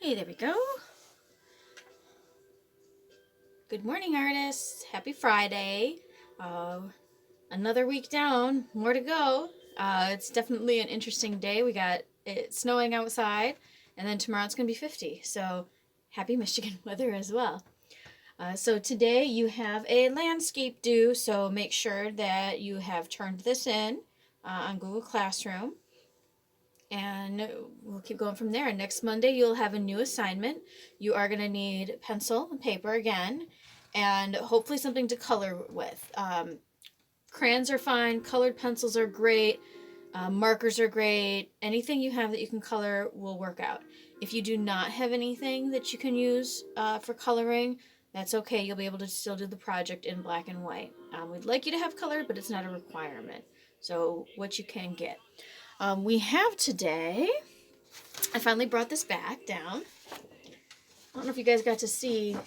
Hey, there we go. Good morning, artists. Happy Friday. Another week down, more to go. It's definitely an interesting day. We got it snowing outside, and then tomorrow it's going to be 50. So happy Michigan weather as well. So today you have a landscape due, so make sure that you have turned this in on Google Classroom. And we'll keep going from there. Next Monday, you'll have a new assignment. You are going to need pencil and paper again, and hopefully something to color with. Crayons are fine, colored pencils are great, markers are great. Anything you have that you can color will work out. If you do not have anything that you can use for coloring, that's okay. You'll be able to still do the project in black and white. We'd like you to have color, but it's not a requirement. So what you can get. We have today, I finally brought this back down. I don't know if you guys got to see,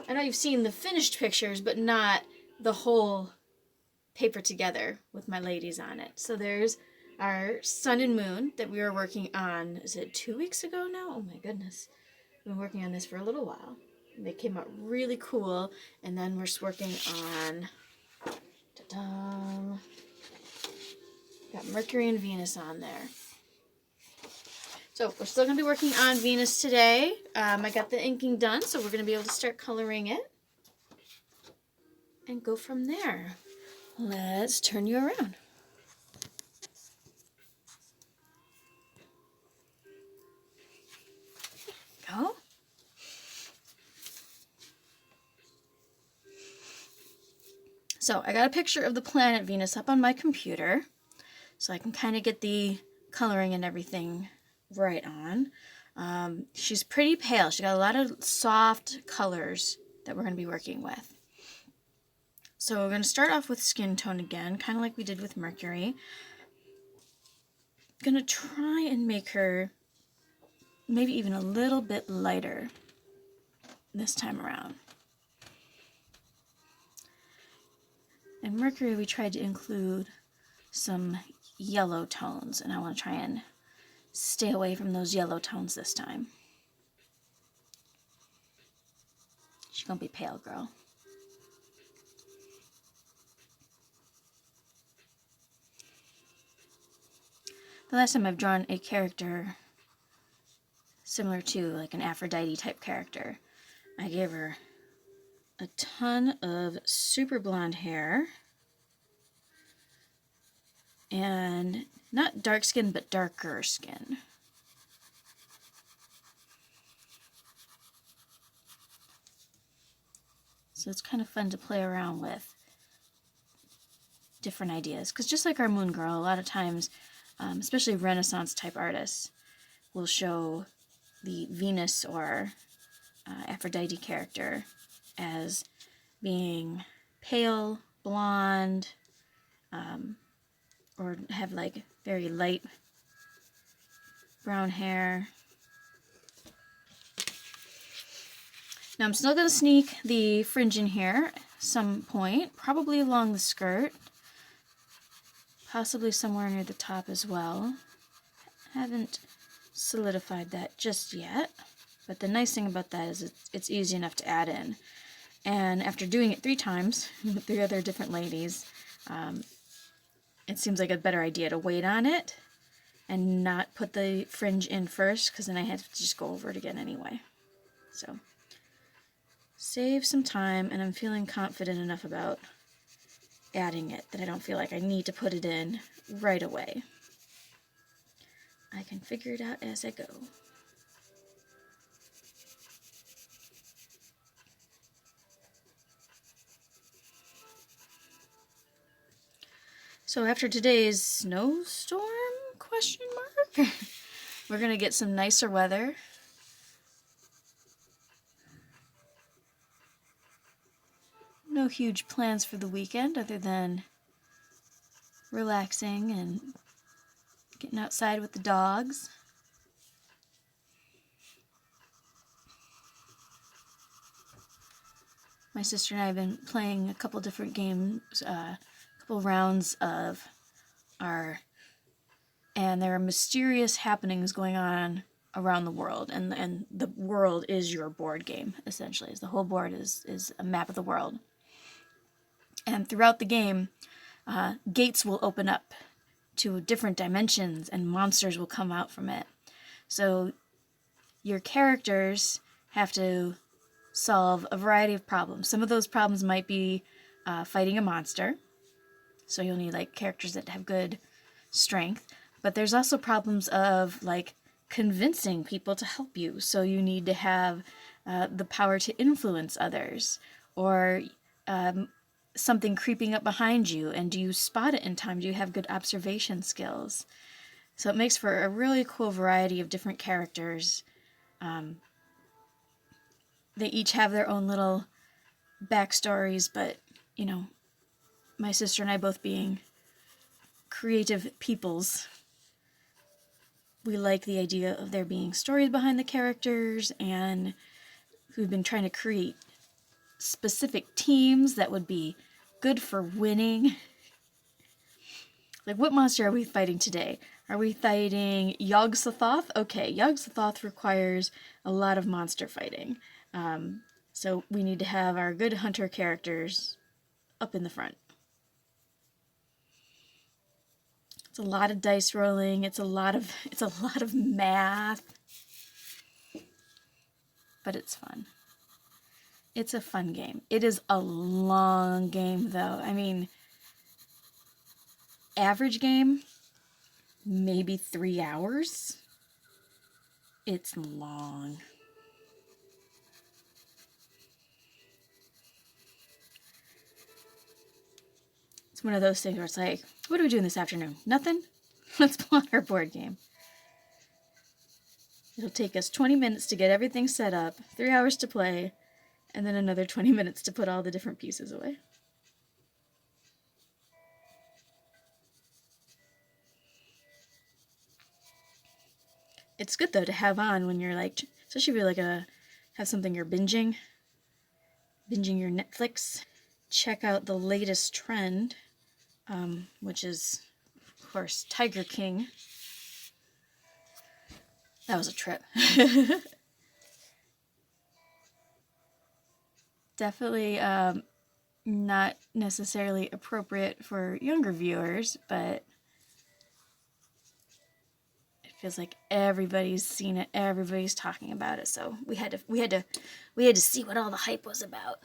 I know you've seen the finished pictures, but not the whole paper together with my ladies on it. So there's our sun and moon that we were working on, is it 2 weeks ago now? Oh my goodness. We've been working on this for a little while. They came out really cool, and then we're just working on, ta-da, got Mercury and Venus on there. So we're still going to be working on Venus today. I got the inking done, so we're going to be able to start coloring it and go from there. Let's turn you around. Go. So I got a picture of the planet Venus up on my computer, so I can kind of get the coloring and everything right on. She's pretty pale. She got a lot of soft colors that we're going to be working with. So we're going to start off with skin tone again, kind of like we did with Mercury. I'm going to try and make her maybe even a little bit lighter this time around. And Mercury, we tried to include some yellow tones, and I want to try and stay away from those yellow tones this time. She's going to be pale, girl. The last time I've drawn a character similar to like an Aphrodite type character, I gave her a ton of super blonde hair and not dark skin, but darker skin. So it's kind of fun to play around with different ideas, because just like our Moon Girl, a lot of times, especially Renaissance type artists, will show the Venus or Aphrodite character as being pale, blonde, or have like very light brown hair. Now I'm still going to sneak the fringe in here some point, probably along the skirt, possibly somewhere near the top as well. Haven't solidified that just yet, but the nice thing about that is it's easy enough to add in. And after doing it 3 times with 3 other different ladies, it seems like a better idea to wait on it and not put the fringe in first, because then I have to just go over it again anyway. So save some time, and I'm feeling confident enough about adding it that I don't feel like I need to put it in right away. I can figure it out as I go. So after today's snowstorm, question mark, we're going to get some nicer weather. No huge plans for the weekend other than relaxing and getting outside with the dogs. My sister and I have been playing a couple different games, a couple rounds of and there are mysterious happenings going on around the world, and the world is your board game, essentially. The whole board is a map of the world. And throughout the game, gates will open up to different dimensions, and monsters will come out from it. So your characters have to solve a variety of problems. Some of those problems might be fighting a monster. So you'll need like characters that have good strength. But there's also problems of like convincing people to help you. So you need to have the power to influence others, or something creeping up behind you, and do you spot it in time? Do you have good observation skills? So it makes for a really cool variety of different characters. They each have their own little backstories, but, you know, my sister and I both being creative peoples, we like the idea of there being stories behind the characters, and we've been trying to create specific teams that would be good for winning. Like, what monster are we fighting today? Are we fighting Yog-Sothoth? Okay, Yog-Sothoth requires a lot of monster fighting. So we need to have our good hunter characters up in the front. It's a lot of dice rolling. It's a lot of math. But it's fun. It's a fun game. It is a long game, though. I mean, average game, maybe 3 hours. It's long. It's one of those things where it's like, what are we doing this afternoon? Nothing? Let's pull out our board game. It'll take us 20 minutes to get everything set up, 3 hours to play, and then another 20 minutes to put all the different pieces away. It's good, though, to have on when you're like, especially if you're like have something you're binging your Netflix. Check out the latest trend, which is, of course, Tiger King. That was a trip. Definitely not necessarily appropriate for younger viewers, but it feels like everybody's seen it, everybody's talking about it, so we had to see what all the hype was about.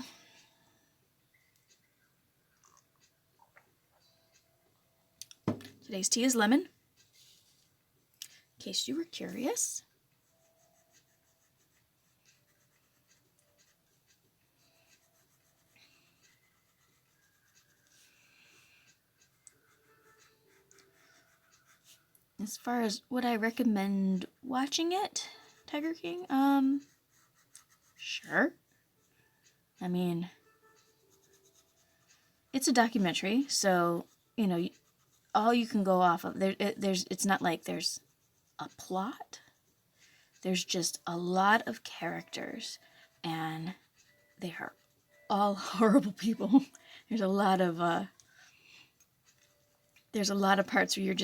Today's tea is lemon, in case you were curious. As far as would I recommend watching it, Tiger King? Sure. I mean, it's a documentary, so, you know, all you can go off of, it's not like there's a plot. There's just a lot of characters, and they are all horrible people. There's a lot of parts where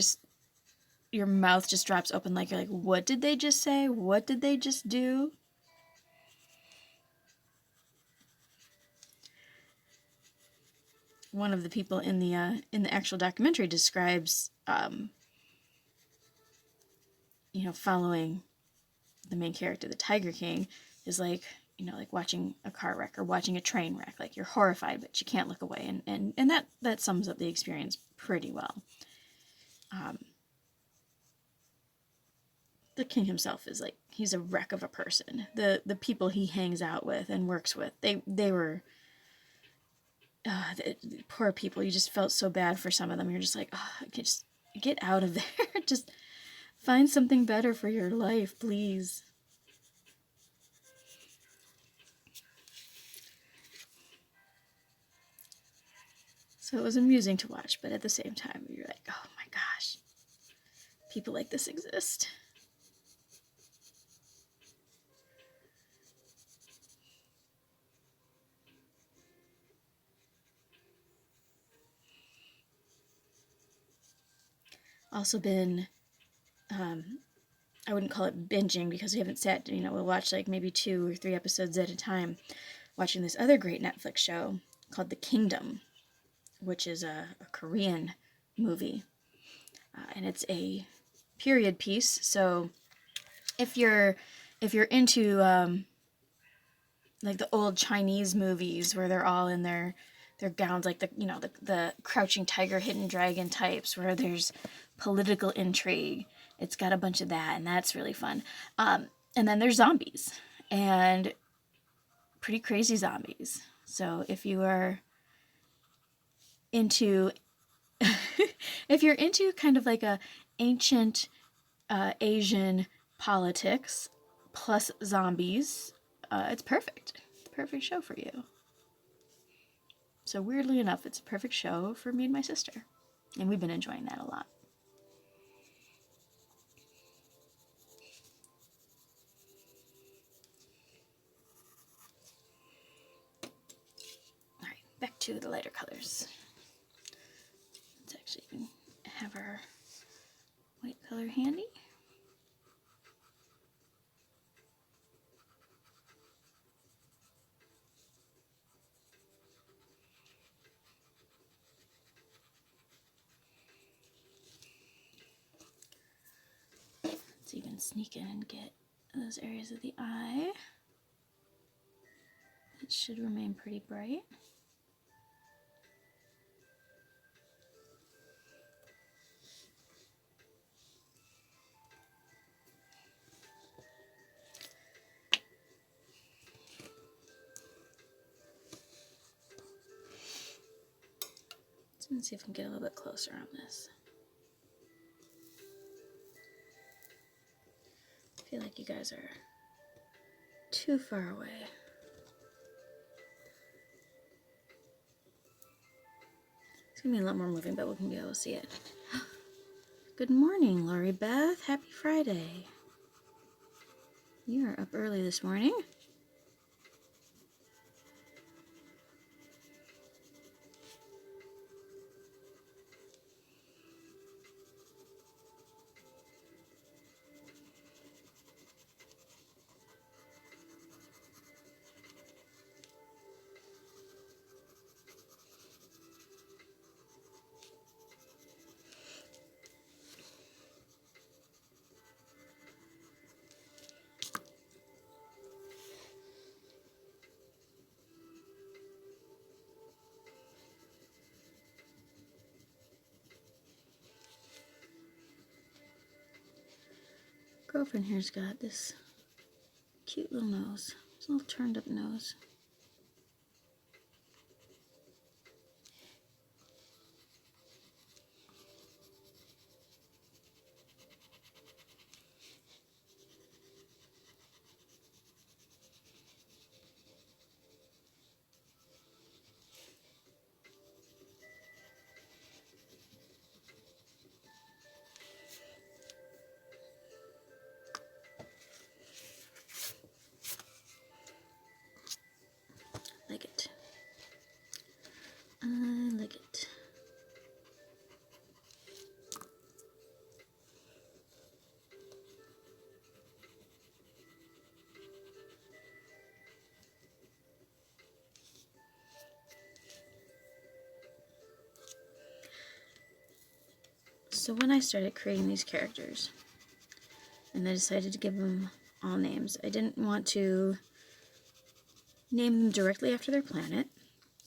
your mouth just drops open, like you're like, what did they just say? What did they just do? One of the people in the actual documentary describes, following the main character, the Tiger King, is like, like watching a car wreck or watching a train wreck. Like, you're horrified, but you can't look away, and that sums up the experience pretty well. The king himself is like, he's a wreck of a person. The people he hangs out with and works with, they were the poor people. You just felt so bad for some of them. You're just like, oh, just get out of there. Just find something better for your life, please. So it was amusing to watch, but at the same time, you're like, oh my gosh, people like this exist. Also been I wouldn't call it binging because we haven't sat, we'll watch like maybe 2 or 3 episodes at a time, watching this other great Netflix show called The Kingdom, which is a Korean movie. And it's a period piece. So if you're into like the old Chinese movies where they're all in their gowns, like the Crouching Tiger, Hidden Dragon types, where there's political intrigue, it's got a bunch of that, and that's really fun. And then there's zombies, and pretty crazy zombies. So if you are into if you're into kind of like a ancient Asian politics plus zombies, it's perfect. It's a perfect show for you. So weirdly enough, it's a perfect show for me and my sister. And we've been enjoying that a lot. Alright, back to the lighter colors. Let's actually have our white color handy. Let's even sneak in and get those areas of the eye. It should remain pretty bright. Let's see if I can get a little bit closer on this. I feel like you guys are too far away. It's going to be a lot more moving, but we can be able to see it. Good morning, Lori Beth. Happy Friday. You are up early this morning. Girlfriend here's got this cute little nose. It's a little turned up nose. Like it. I like it. So when I started creating these characters, and I decided to give them all names, I didn't want to name them directly after their planet,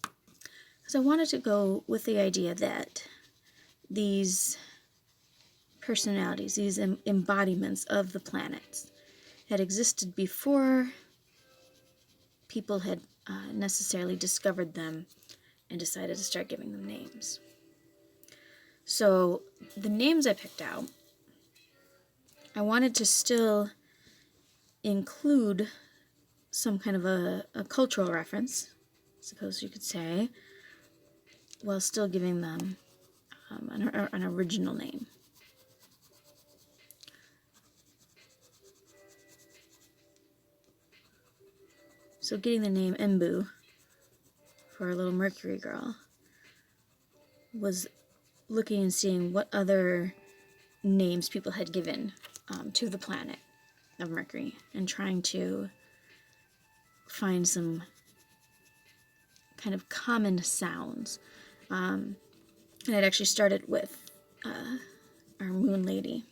because I wanted to go with the idea that these personalities, these embodiments of the planets, had existed before people had necessarily discovered them and decided to start giving them names. So the names I picked out, I wanted to still include some kind of a cultural reference, I suppose you could say, while still giving them an original name. So getting the name Embu for our little Mercury girl was looking and seeing what other names people had given to the planet of Mercury and trying to find some kind of common sounds. And it actually started with our moon lady.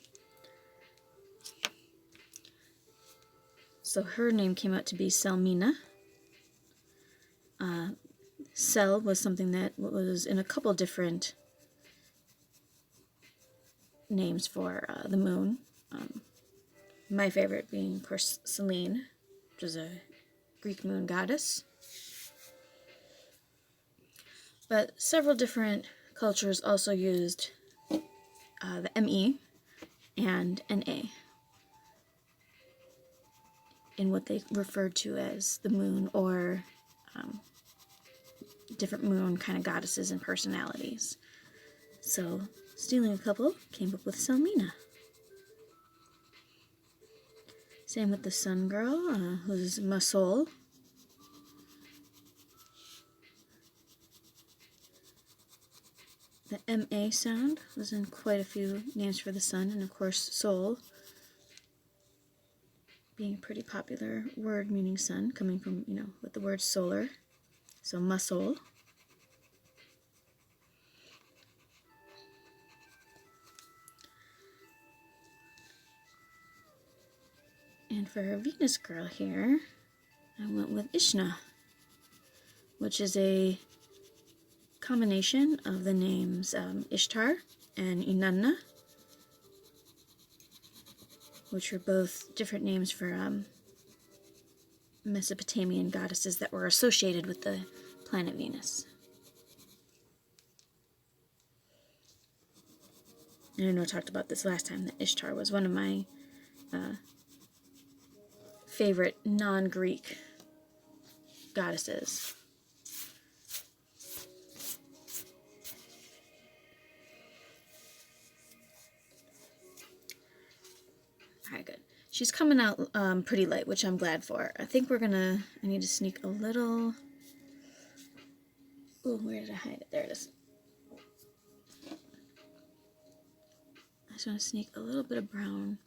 So her name came out to be Selmina. Sel was something that was in a couple different names for the moon. My favorite being, of course, Selene, which is a Greek moon goddess. But several different cultures also used the ME and NA in what they referred to as the moon, or different moon kind of goddesses and personalities. So, stealing a couple, came up with Selmina. Same with the sun girl, who's Masol. The MA sound was in quite a few names for the sun, and of course Sol being a pretty popular word meaning sun, coming from, with the word solar. So Masol. And for our Venus girl here, I went with Ishna, which is a combination of the names Ishtar and Inanna, which are both different names for Mesopotamian goddesses that were associated with the planet Venus. And I know I talked about this last time, that Ishtar was one of my favorite non-Greek goddesses. Alright, good. She's coming out pretty light, which I'm glad for. I think I need to sneak a little... Ooh, where did I hide it? There it is. I just want to sneak a little bit of brown.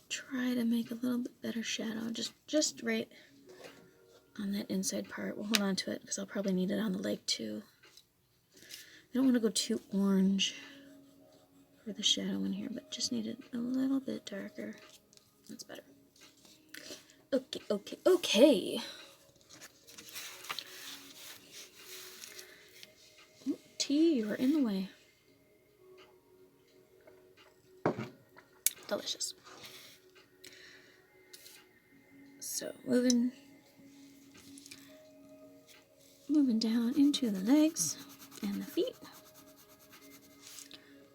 Try to make a little bit better shadow, just right on that inside part. We'll hold on to it because I'll probably need it on the leg too. I don't want to go too orange for the shadow in here, but just need it a little bit darker. That's better. Okay. Ooh, tea, you are in the way. Delicious. So moving down into the legs and the feet.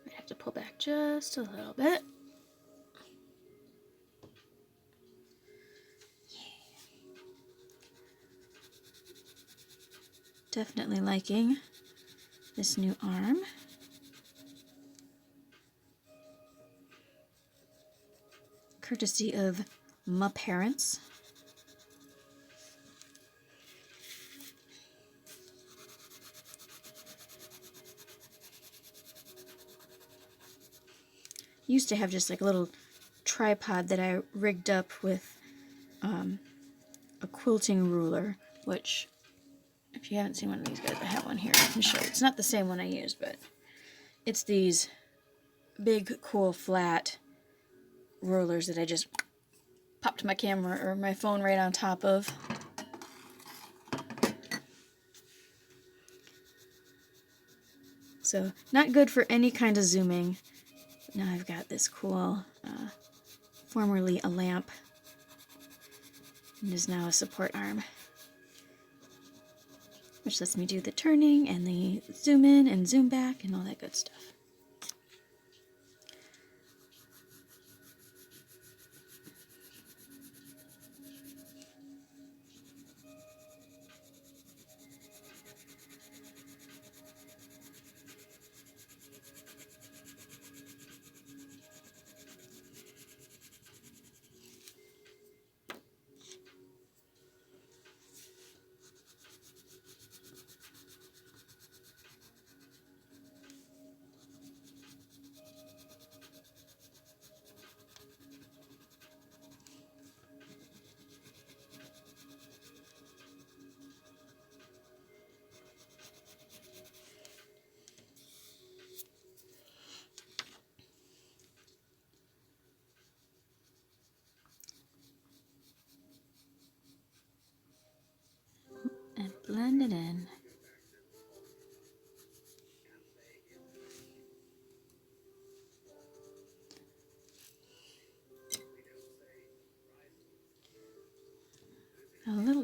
I have to pull back just a little bit. Definitely liking this new arm. Courtesy of my parents. Used to have just like a little tripod that I rigged up with a quilting ruler, which, if you haven't seen one of these guys, I have one here. I can show you. It's not the same one I use, but it's these big, cool, flat rulers that I just popped my camera or my phone right on top of. So, not good for any kind of zooming. Now I've got this cool, formerly a lamp, and is now a support arm, which lets me do the turning and the zoom in and zoom back and all that good stuff.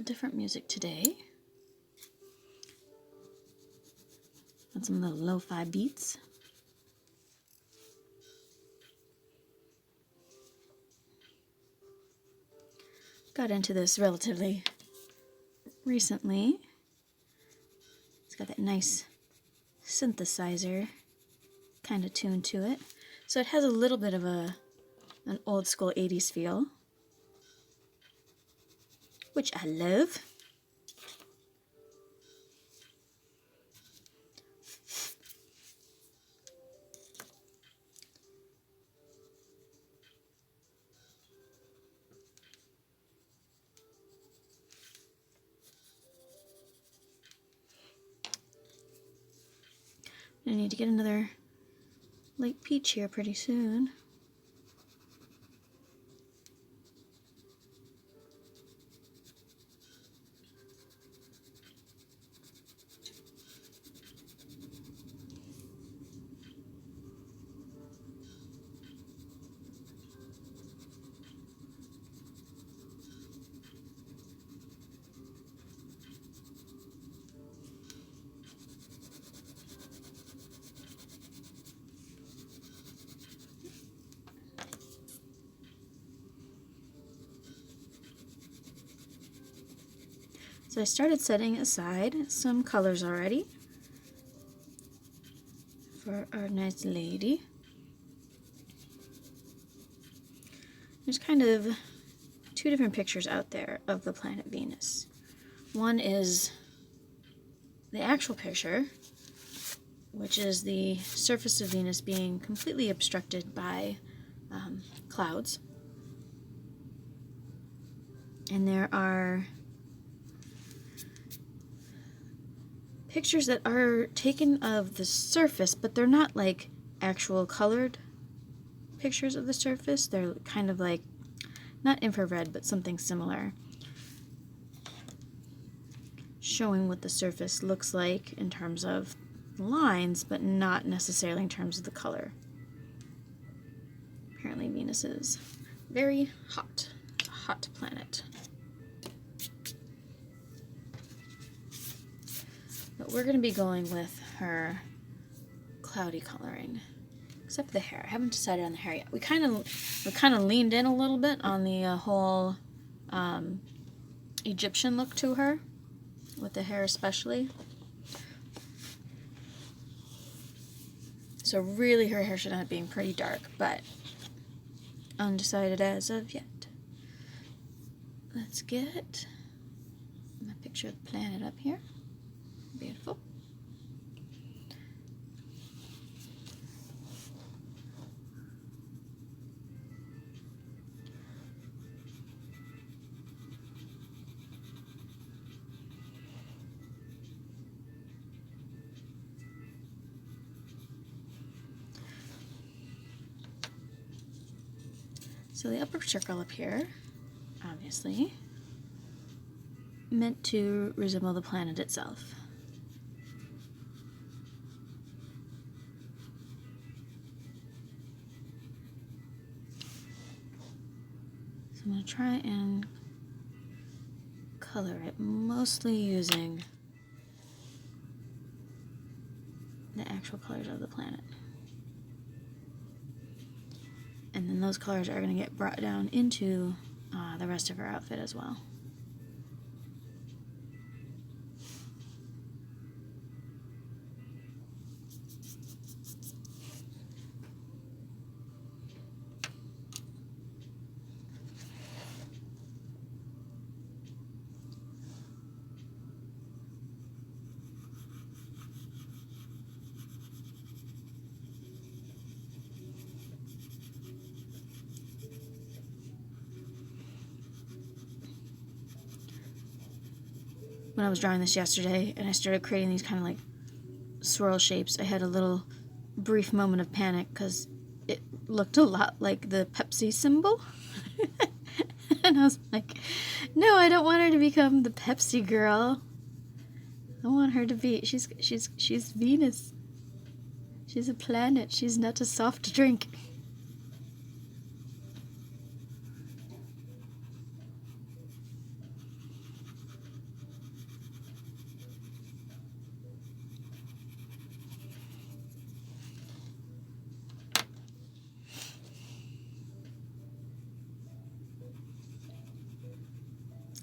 different music today. And some little lo-fi beats. Got into this relatively recently. It's got that nice synthesizer kind of tune to it. So it has a little bit of an old school 80s feel, which I love. I need to get another light peach here pretty soon. So I started setting aside some colors already for our nice lady. There's kind of two different pictures out there of the planet Venus. One is the actual picture, which is the surface of Venus being completely obstructed by clouds. And there are pictures that are taken of the surface, but they're not like actual colored pictures of the surface. They're kind of like, not infrared, but something similar, showing what the surface looks like in terms of lines, but not necessarily in terms of the color. Apparently Venus is very hot. It's a hot planet. But we're going to be going with her cloudy coloring, except for the hair. I haven't decided on the hair yet. We kind of leaned in a little bit on the whole Egyptian look to her, with the hair especially. So really her hair should end up being pretty dark, but undecided as of yet. Let's get my picture of the planet up here. Beautiful. So the upper circle up here, obviously, meant to resemble the planet itself. So I'm going to try and color it, mostly using the actual colors of the planet. And then those colors are going to get brought down into the rest of her outfit as well. When I was drawing this yesterday and I started creating these kind of like swirl shapes, I had a little brief moment of panic because it looked a lot like the Pepsi symbol. And I was like, no, I don't want her to become the Pepsi girl. I want her to be, she's Venus. She's a planet. She's not a soft drink.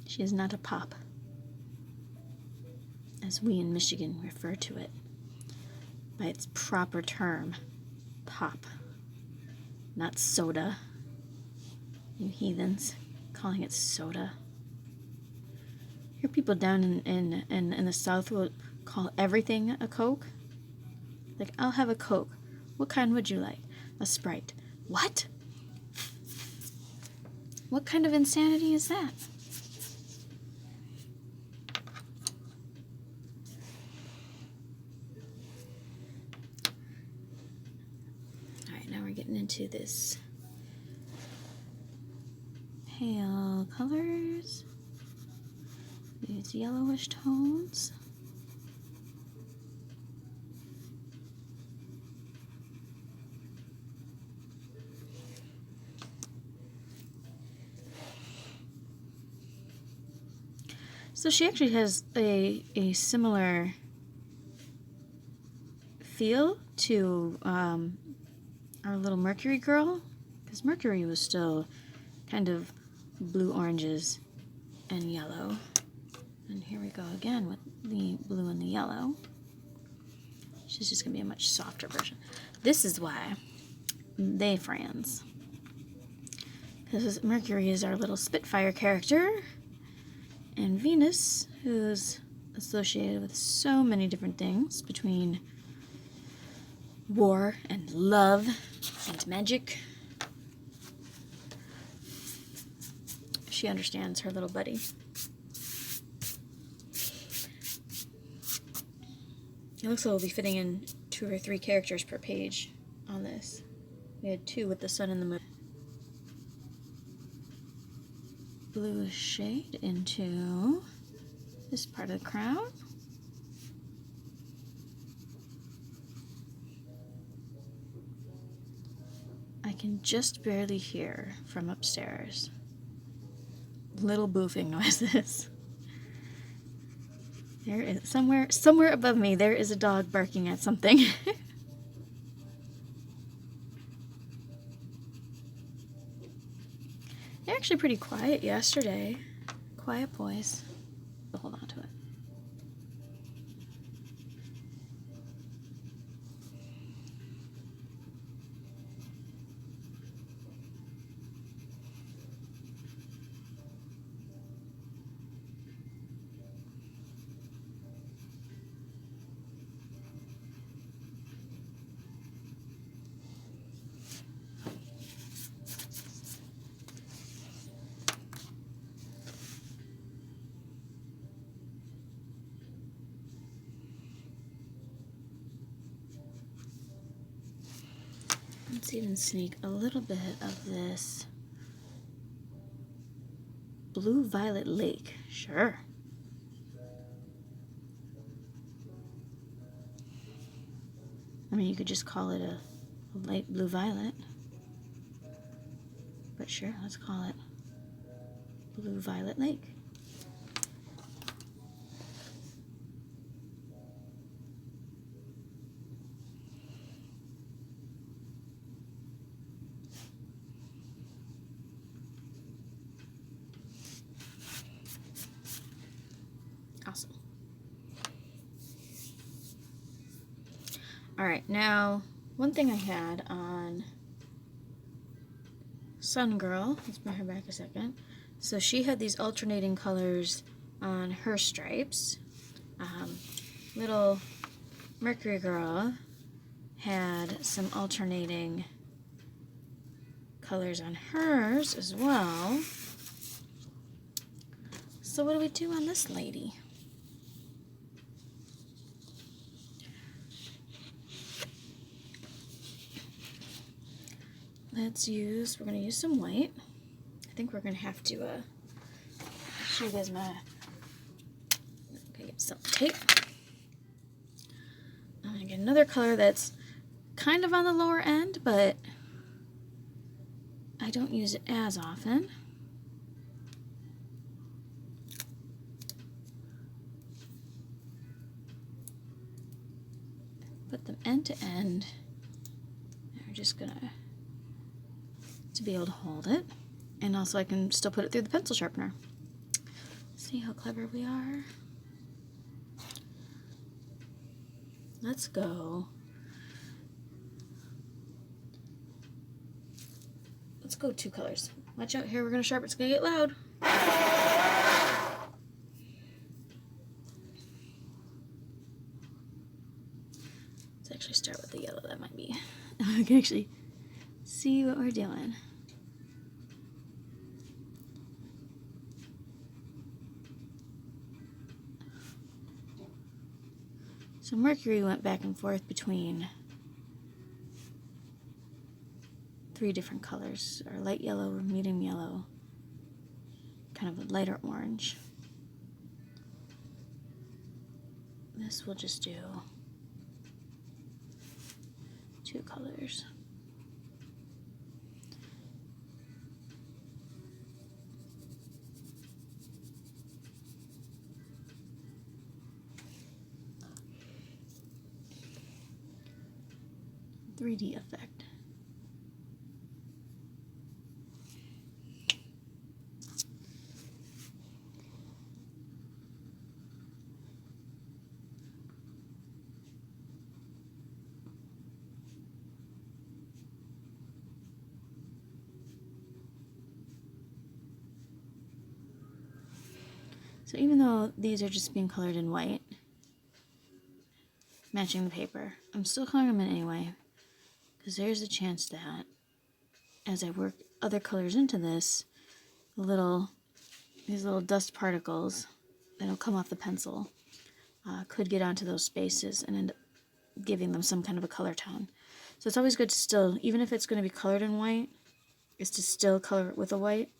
She is not a pop, as we in Michigan refer to it by its proper term, pop, not soda. You heathens, calling it soda. Here people down in the South will call everything a Coke. Like, I'll have a Coke. What kind would you like? A Sprite. What? What kind of insanity is that? Alright, now we're getting into this pale colors. These yellowish tones. So she actually has a similar feel to our little Mercury girl, because Mercury was still kind of blue oranges and yellow. And here we go again with the blue and the yellow. She's just going to be a much softer version. This is why they friends. Because Mercury is our little Spitfire character. And Venus, who's associated with so many different things between war and love and magic. She understands her little buddy. It looks like we'll be fitting in 2 or 3 characters per page on this. We had 2 with the sun and the moon. Bluish shade into this part of the crown. I can just barely hear from upstairs little boofing noises. There is somewhere above me there is a dog barking at something. They're actually pretty quiet yesterday. Quiet boys. I'll hold on to it. Let's even sneak a little bit of this Blue Violet Lake. Sure. I mean, you could just call it a light blue violet. But sure, let's call it Blue Violet Lake. Awesome. Alright, now, one thing I had on Sun Girl, let's bring her back a second. So she had these alternating colors on her stripes. Little Mercury Girl had some alternating colors on hers as well. So what do we do on this lady? We're going to use some white. I think we're going to have to show you guys my, okay, get some tape. I'm going to get another color that's kind of on the lower end, but I don't use it as often. Put them end to end. And we're just going to be able to hold it. And also I can still put it through the pencil sharpener. See how clever we are? Let's go. Let's go 2 colors. Watch out here, we're gonna sharpen, it's gonna get loud. Let's actually start with the yellow, that might be. I can actually see what we're doing. So Mercury went back and forth between 3 different colors, or light yellow, or medium yellow, kind of a lighter orange. This we'll just do 2 colors. "3D effect." So even though these are just being colored in white, matching the paper, I'm still coloring them in anyway, because there's a chance that as I work other colors into this, these little dust particles that'll come off the pencil could get onto those spaces and end up giving them some kind of a color tone. So it's always good to still, even if it's going to be colored in white, is to still color it with a white.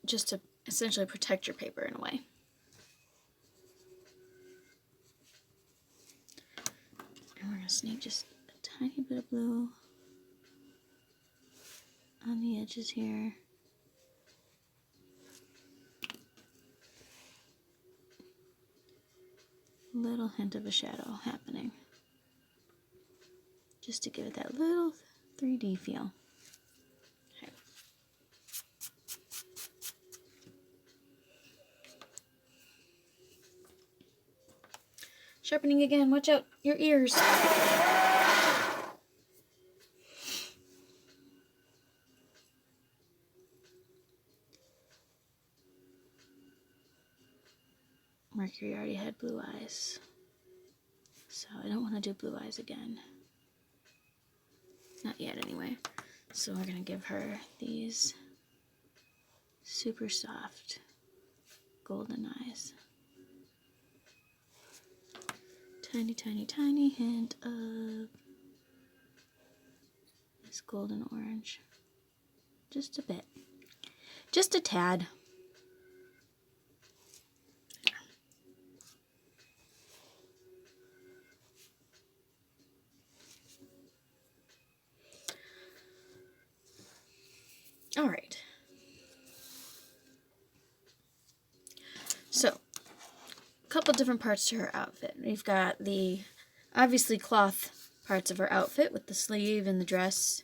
Just to essentially protect your paper in a way. And we're going to sneak just a tiny bit of blue on the edges here. Little hint of a shadow happening. Just to give it that little 3D feel. Okay. Sharpening again, watch out, your ears. Mercury already had blue eyes, so I don't want to do blue eyes again. Not yet, anyway. So we're going to give her these super soft golden eyes. Tiny, tiny, tiny hint of this golden orange. Just a bit. Just a tad. All right. So, a couple different parts to her outfit. We've got the obviously cloth parts of her outfit with the sleeve and the dress,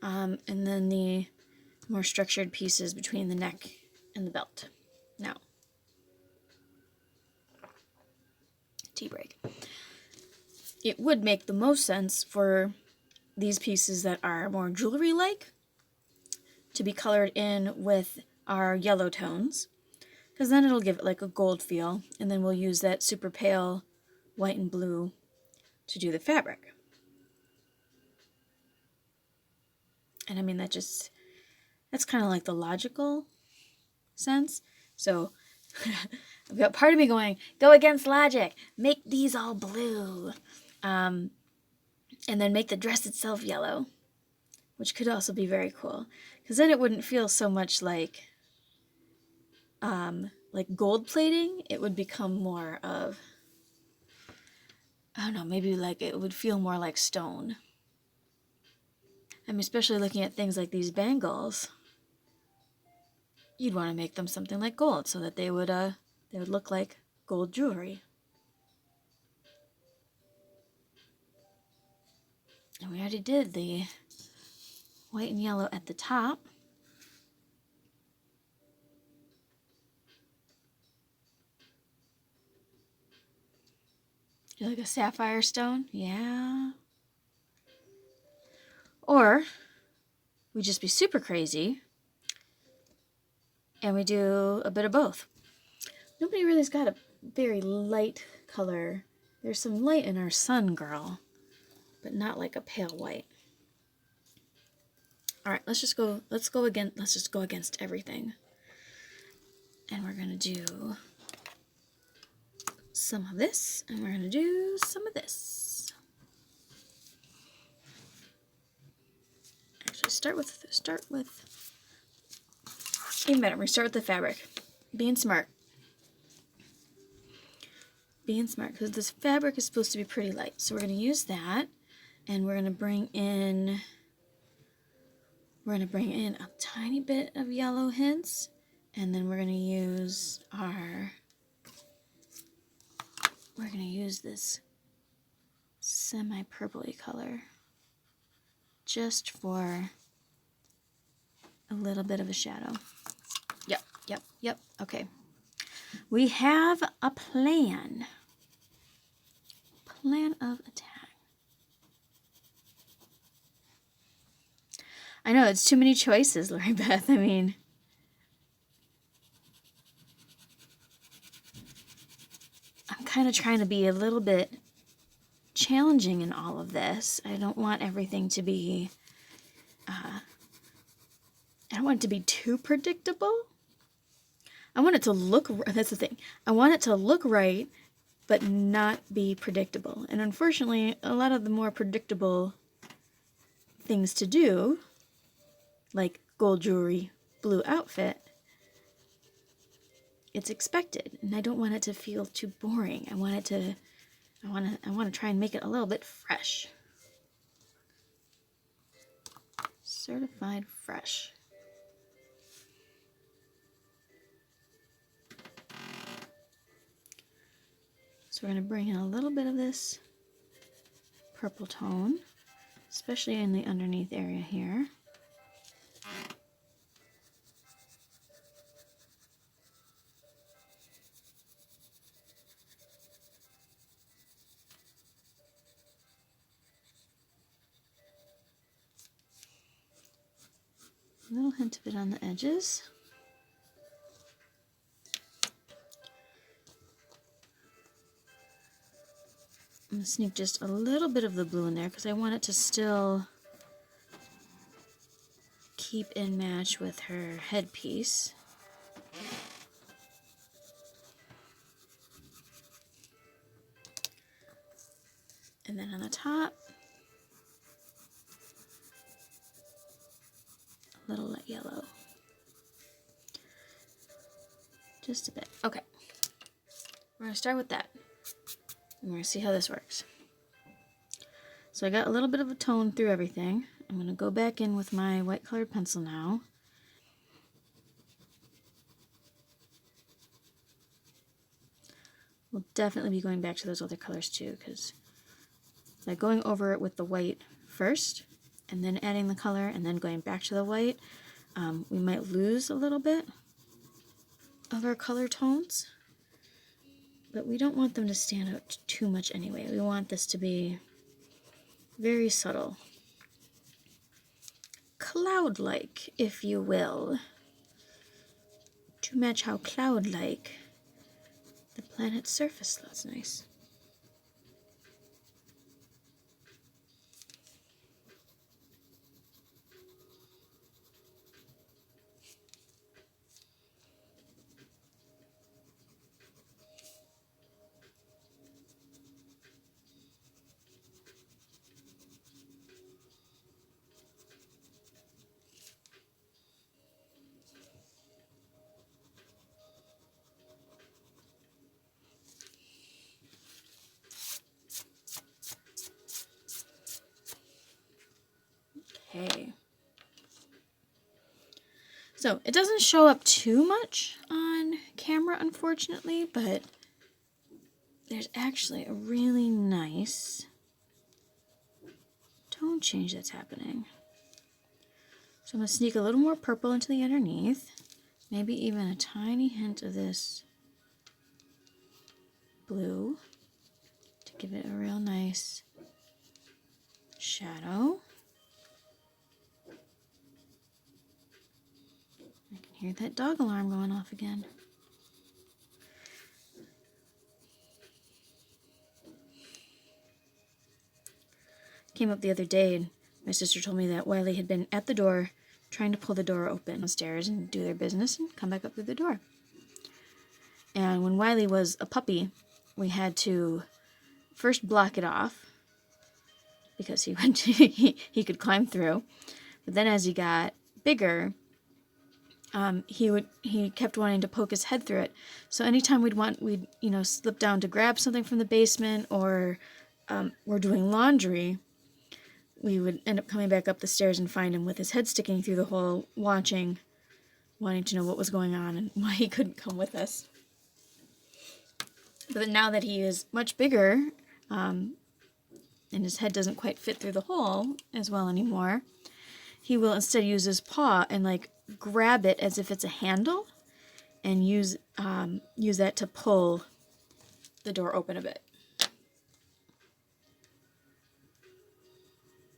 and then the more structured pieces between the neck and the belt. Now, tea break. It would make the most sense for these pieces that are more jewelry-like to be colored in with our yellow tones, because then it'll give it like a gold feel, and then we'll use that super pale white and blue to do the fabric. And I mean, that's kind of like the logical sense. So I've got part of me going, go against logic, make these all blue, and then make the dress itself yellow, which could also be very cool, because then it wouldn't feel so much like gold plating. It would become more of, I don't know, maybe like it would feel more like stone. I mean, especially looking at things like these bangles, you'd want to make them something like gold so that they would look like gold jewelry. And we already did the white and yellow at the top. Do you like a sapphire stone? Yeah. Or we just be super crazy and we do a bit of both. Nobody really's got a very light color. There's some light in our sun, girl, but not like a pale white. All right, let's just go against everything. And we're gonna do some of this, and we're gonna do some of this. Actually, start with even better. We start with the fabric. Being smart, because this fabric is supposed to be pretty light. So we're gonna use that, and we're gonna bring in a tiny bit of yellow hints, and then we're gonna use this semi-purpley color just for a little bit of a shadow. Yep. Okay. We have a plan. Plan of attack. I know, it's too many choices, Lori Beth. I mean, I'm kind of trying to be a little bit challenging in all of this. I don't want everything to be, I don't want it to be too predictable. I want it to look, that's the thing. I want it to look right, but not be predictable. And unfortunately, a lot of the more predictable things to do, like gold jewelry, blue outfit, it's expected. And I don't want it to feel too boring. I want to try and make it a little bit fresh. Certified fresh. So we're going to bring in a little bit of this purple tone, especially in the underneath area here. A little hint of it on the edges. I'm going to sneak just a little bit of the blue in there because I want it to still keep in match with her headpiece. And then on the top, a little light yellow. Just a bit. Okay. We're going to start with that. And we're going to see how this works. So I got a little bit of a tone through everything. I'm going to go back in with my white colored pencil now. We'll definitely be going back to those other colors too, because by going over it with the white first, and then adding the color, and then going back to the white, we might lose a little bit of our color tones. But we don't want them to stand out too much anyway. We want this to be very subtle. Cloud-like, if you will. To match how cloud-like the planet's surface looks nice. Okay. So it doesn't show up too much on camera, unfortunately, but there's actually a really nice tone change that's happening. So I'm going to sneak a little more purple into the underneath, maybe even a tiny hint of this blue to give it a real nice shadow. I can hear that dog alarm going off again. Came up the other day and my sister told me that Wiley had been at the door trying to pull the door open downstairs and do their business and come back up through the door. And when Wiley was a puppy, we had to first block it off because he could climb through. But then as he got bigger, he kept wanting to poke his head through it. So anytime we'd slip down to grab something from the basement, or we're doing laundry, we would end up coming back up the stairs and find him with his head sticking through the hole, wanting to know what was going on and why he couldn't come with us. But now that he is much bigger, and his head doesn't quite fit through the hole as well anymore, he will instead use his paw and grab it as if it's a handle and use that to pull the door open a bit.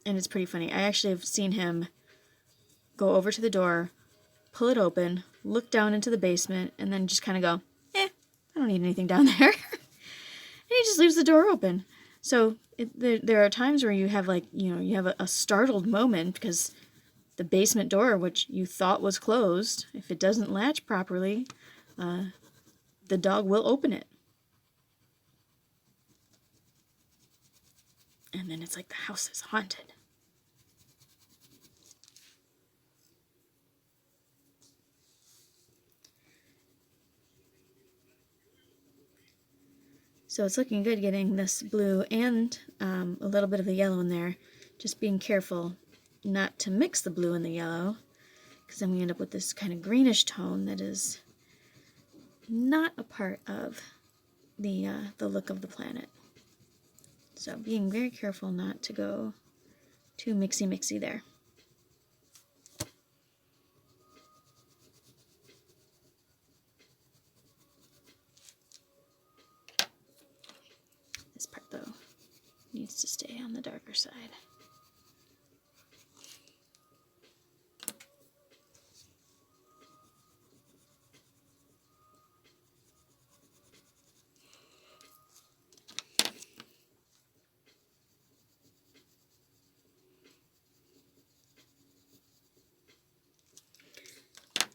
And it's pretty funny. I actually have seen him go over to the door, pull it open, look down into the basement, and then just kind of go, I don't need anything down there. And he just leaves the door open. So there are times where you have you have a startled moment because the basement door, which you thought was closed, if it doesn't latch properly, the dog will open it. And then it's like the house is haunted. So it's looking good getting this blue and a little bit of the yellow in there. Just being careful not to mix the blue and the yellow, because then we end up with this kind of greenish tone that is not a part of the look of the planet. So being very careful not to go too mixy there. This part, though, needs to stay on the darker side.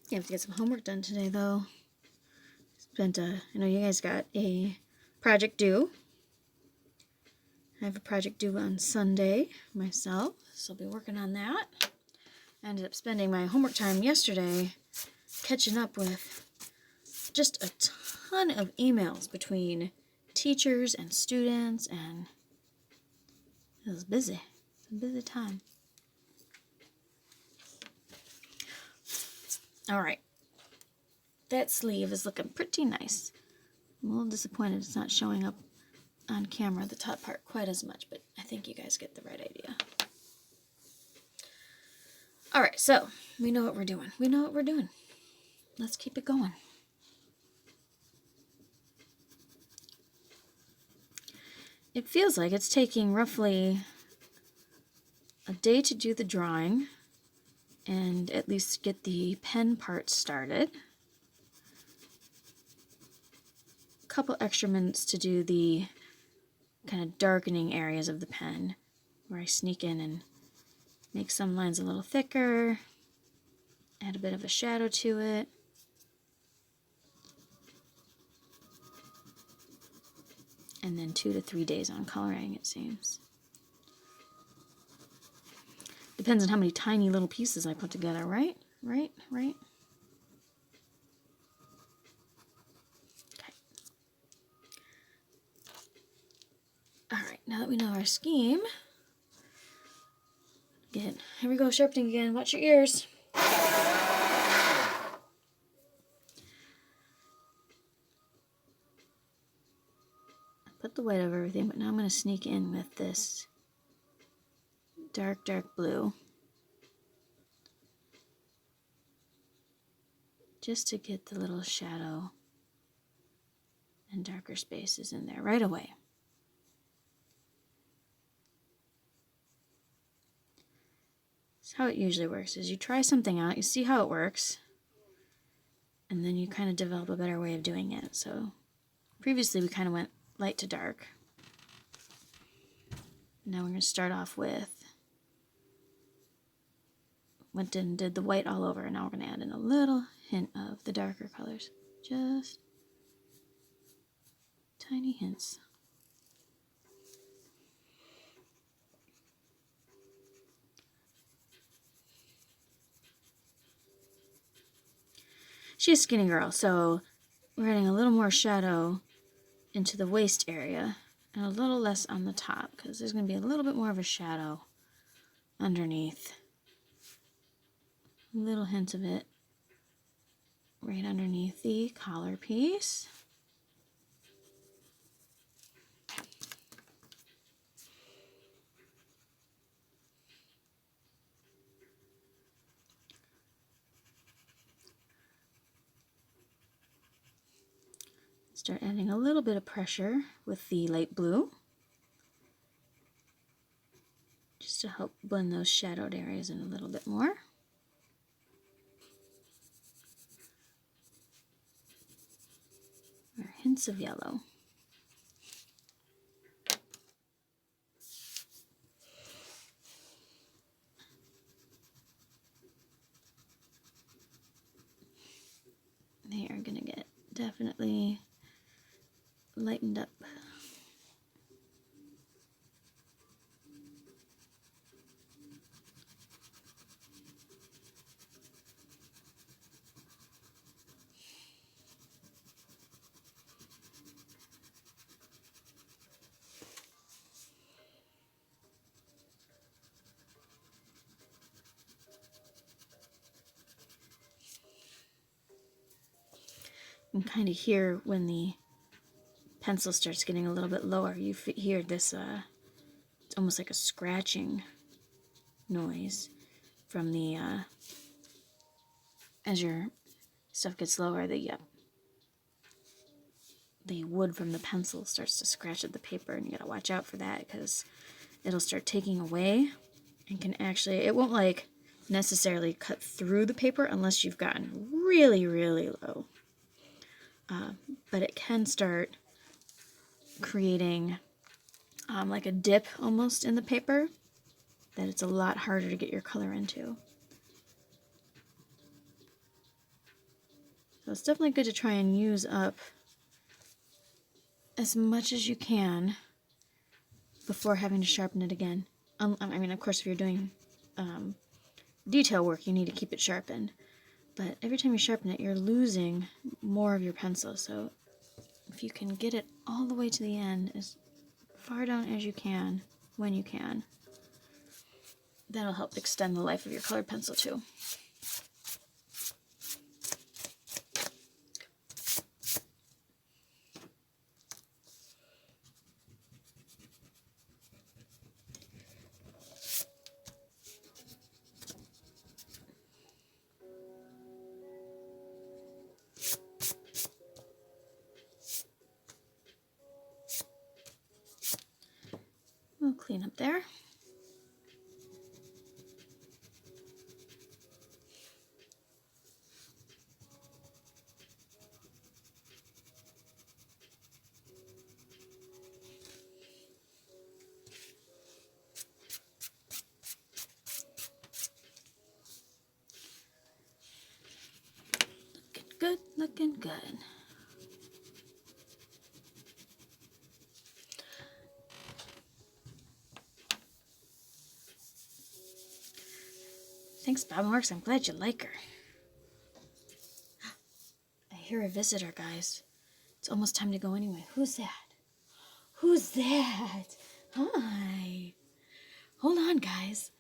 You have to get some homework done today, though. I know you guys got a project due. I have a project due on Sunday myself, so I'll be working on that. I ended up spending my homework time yesterday catching up with just a ton of emails between teachers and students, and it was busy. It's a busy time. Alright, that sleeve is looking pretty nice. I'm a little disappointed it's not showing up on camera, the top part, quite as much, but I think you guys get the right idea. Alright, so we know what we're doing. Let's keep it going. It feels like it's taking roughly a day to do the drawing and at least get the pen part started. A couple extra minutes to do the kind of darkening areas of the pen, where I sneak in and make some lines a little thicker, add a bit of a shadow to it. And then 2 to 3 days on coloring, it seems. Depends on how many tiny little pieces I put together, right? Right? Okay. Alright, now that we know our scheme, here we go, sharpening again. Watch your ears. Put the white over everything, but now I'm going to sneak in with this dark blue, just to get the little shadow and darker spaces in there right away. That's how it usually works, is you try something out, you see how it works, and then you kind of develop a better way of doing it. So previously we kind of went light to dark. Now we're going to start off with, went and did the white all over, and now we're going to add in a little hint of the darker colors. Just tiny hints. She's a skinny girl, so we're adding a little more shadow into the waist area and a little less on the top, because there's going to be a little bit more of a shadow underneath. Little hint of it right underneath the collar piece. Start adding a little bit of pressure with the light blue, just to help blend those shadowed areas in a little bit more. Or hints of yellow. They are going to get definitely lightened up. You can kind of hear when the pencil starts getting a little bit lower, you hear this, it's almost like a scratching noise from the, as your stuff gets lower, the wood from the pencil starts to scratch at the paper, and you gotta watch out for that, because it'll start taking away and can actually, it won't like necessarily cut through the paper unless you've gotten really, really low. But it can start creating like a dip almost in the paper that it's a lot harder to get your color into. So it's definitely good to try and use up as much as you can before having to sharpen it again. I mean, of course, if you're doing detail work, you need to keep it sharpened. But every time you sharpen it, you're losing more of your pencil. So if you can get it all the way to the end, as far down as you can, when you can, that'll help extend the life of your colored pencil too. We'll clean up there. Looking good, looking good. Thanks, Bob and Works. I'm glad you like her. I hear a visitor, guys. It's almost time to go anyway. Who's that? Who's that? Hi. Hold on, guys.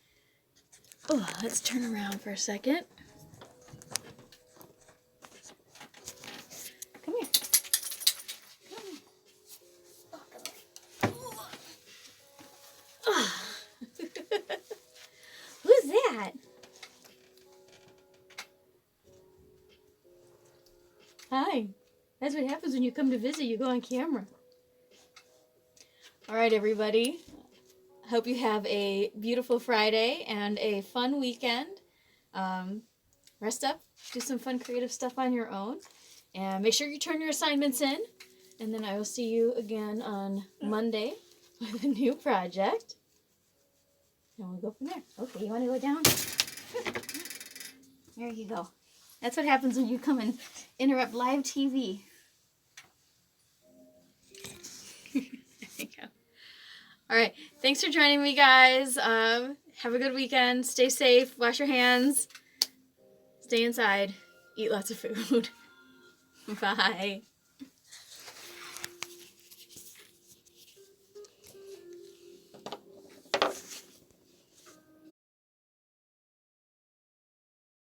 Oh, let's turn around for a second. Come here. Come here. Oh, come here. Oh. Who's that? Hi. That's what happens when you come to visit. You go on camera. All right, everybody. hope you have a beautiful Friday and a fun weekend. Rest up, do some fun creative stuff on your own, and make sure you turn your assignments in. And then I will see you again on Monday with a new project. And we'll go from there. Okay, you want to go down? There you go. That's what happens when you come and interrupt live TV. There you go. All right. Thanks for joining me, guys. Have a good weekend. Stay safe. Wash your hands. Stay inside. Eat lots of food. Bye.